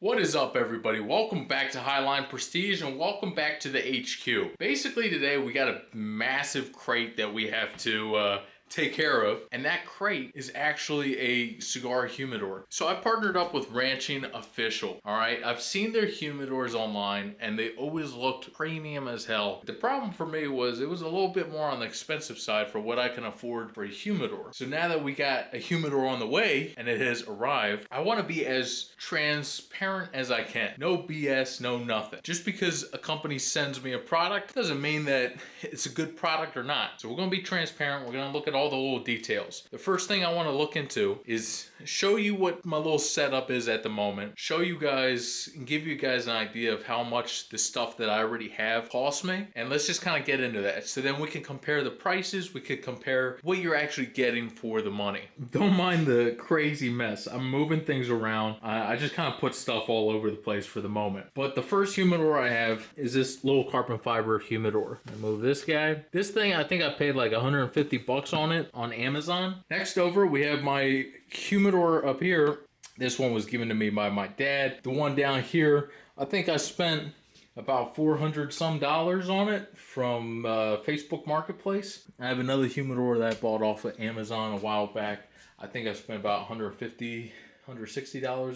What is up, everybody? Welcome back to Highline Prestige and welcome back to the HQ. Basically today we got a massive crate that we have to take care of, and that crate is actually a cigar humidor. So I partnered up with Raching Official. All right, I've seen their humidors online and they always looked premium as hell. The problem for me was it was a little bit more on the expensive side for what I can afford for a humidor. So now that we got a humidor on the way and it has arrived, I want to be as transparent as I can. No BS, no nothing. Just because a company sends me a product doesn't mean that it's a good product or not. So we're going to be transparent. We're going to look at all the little details. The first thing I want to look into is show you what my little setup is at the moment. Show you guys and give you guys an idea of how much the stuff that I already have costs me. And let's just kind of get into that. So then we can compare the prices. We could compare what you're actually getting for the money. Don't mind the crazy mess. I'm moving things around. I just kind of put stuff all over the place for the moment. But the first humidor I have is this little carbon fiber humidor. I move this guy. This thing, I think I paid like 150 bucks on it on Amazon. Next over, we have my humidor up here. This one was given to me by my dad. The one down here, I think I spent about $400 some on it from Facebook Marketplace. I have another humidor that I bought off of Amazon a while back. I think I spent about $160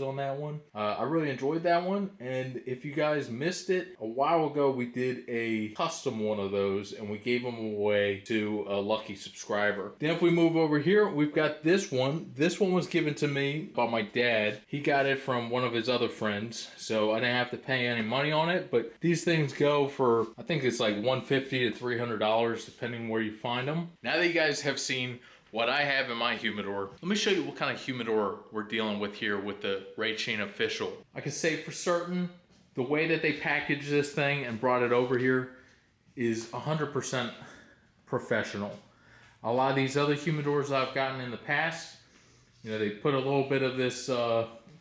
on that one. I really enjoyed that one, and if you guys missed it, a while ago we did a custom one of those and we gave them away to a lucky subscriber. Then if we move over here, we've got this one. This one was given to me by my dad. He got it from one of his other friends, so I didn't have to pay any money on it, but these things go for, I think it's like $150 to $300 depending where you find them. Now that you guys have seen what I have in my humidor, let me show you what kind of humidor we're dealing with here with the Raching Official. I can say for certain, the way that they packaged this thing and brought it over here is 100% professional. A lot of these other humidors I've gotten in the past, you know, they put a little bit of this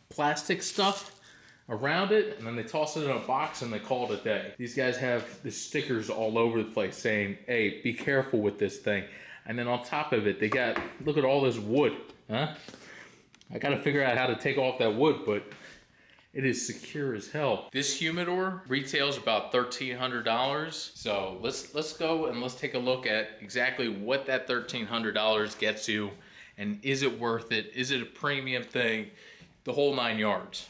plastic stuff around it and then they toss it in a box and they call it a day. These guys have the stickers all over the place saying, hey, be careful with this thing. And then on top of it, they got, look at all this wood, huh? I gotta figure out how to take off that wood, but it is secure as hell. This humidor retails about $1,300. So let's go and let's take a look at exactly what that $1,300 gets you, and is it worth it? Is it a premium thing? The whole 9 yards.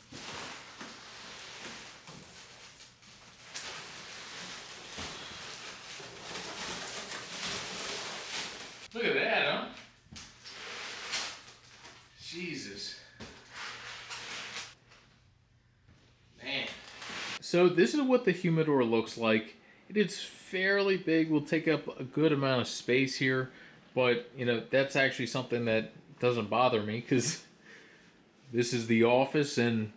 Look at that, huh? Jesus. Man. So this is what the humidor looks like. It is fairly big, will take up a good amount of space here, but you know, that's actually something that doesn't bother me because this is the office and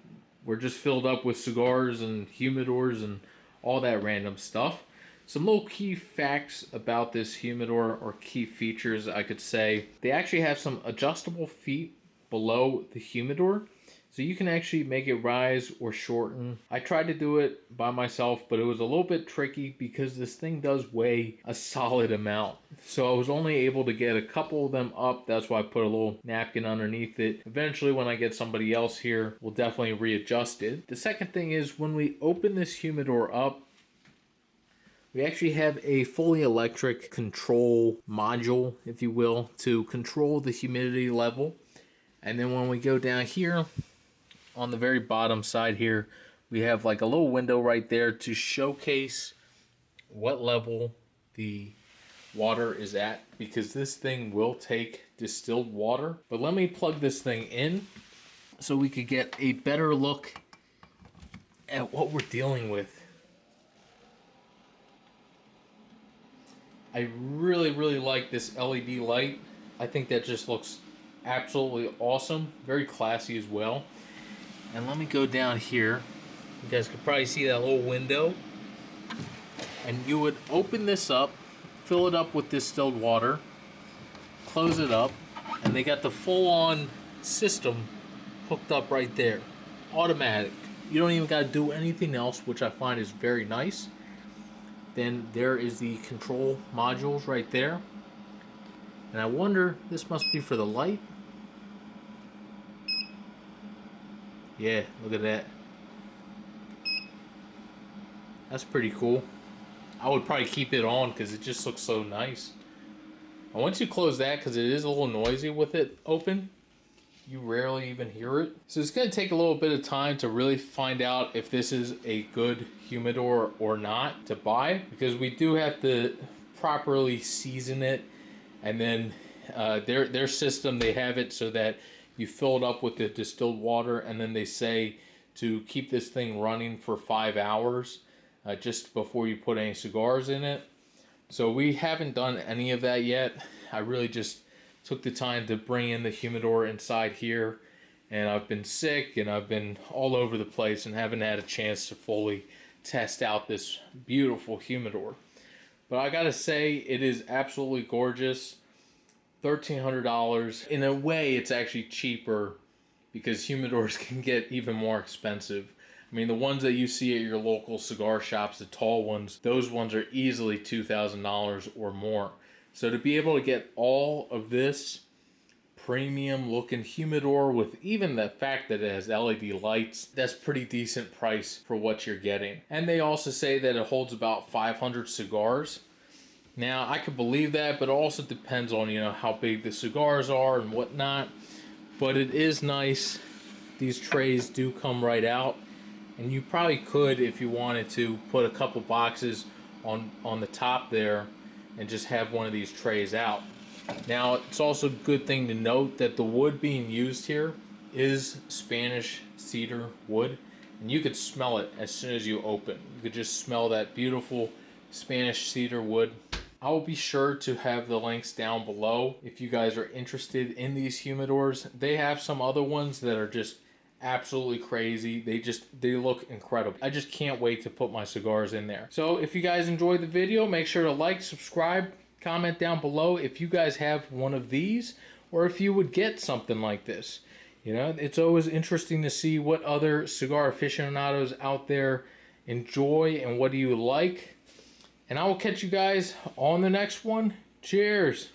we're just filled up with cigars and humidors and all that random stuff. Some little key facts about this humidor, or key features I could say. They actually have some adjustable feet below the humidor, so you can actually make it rise or shorten. I tried to do it by myself, but it was a little bit tricky because this thing does weigh a solid amount. So I was only able to get a couple of them up. That's why I put a little napkin underneath it. Eventually, when I get somebody else here, we'll definitely readjust it. The second thing is when we open this humidor up, we actually have a fully electric control module, if you will, to control the humidity level. And then when we go down here, on the very bottom side here, we have like a little window right there to showcase what level the water is at, because this thing will take distilled water. But let me plug this thing in so we could get a better look at what we're dealing with. I really like this LED light. I think that just looks absolutely awesome. Very classy as well. And let me go down here. You guys can probably see that little window. And you would open this up, fill it up with distilled water, close it up, and they got the full-on system hooked up right there. Automatic. You don't even got to do anything else, which I find is very nice. Then there is the control modules right there. And I wonder, this must be for the light. Yeah, look at that. That's pretty cool. I would probably keep it on because it just looks so nice. And once you close that, because it is a little noisy with it open, you rarely even hear it. So it's going to take a little bit of time to really find out if this is a good humidor or not to buy, because we do have to properly season it. And then their system, they have it so that you fill it up with the distilled water, and then they say to keep this thing running for 5 hours just before you put any cigars in it. So we haven't done any of that yet. I really just took the time to bring in the humidor inside here, and I've been sick and I've been all over the place and haven't had a chance to fully test out this beautiful humidor. But I gotta say, it is absolutely gorgeous. $1,300. In a way, it's actually cheaper because humidors can get even more expensive. I mean, the ones that you see at your local cigar shops, the tall ones, those ones are easily $2,000 or more. So to be able to get all of this premium looking humidor with even the fact that it has LED lights, that's pretty decent price for what you're getting. And they also say that it holds about 500 cigars. Now, I could believe that, but it also depends on, you know, how big the cigars are and whatnot. But it is nice. These trays do come right out. And you probably could, if you wanted to, put a couple boxes on the top there and just have one of these trays out. Now, it's also a good thing to note that the wood being used here is Spanish cedar wood. And you could smell it as soon as you open. You could just smell that beautiful Spanish cedar wood. I will be sure to have the links down below if you guys are interested in these humidors. They have some other ones that are just absolutely crazy. They look incredible. I just can't wait to put my cigars in there. So if you guys enjoyed the video, make sure to like, subscribe, comment down below if you guys have one of these or if you would get something like this. You know, it's always interesting to see what other cigar aficionados out there enjoy and what do you like. And I will catch you guys on the next one. Cheers.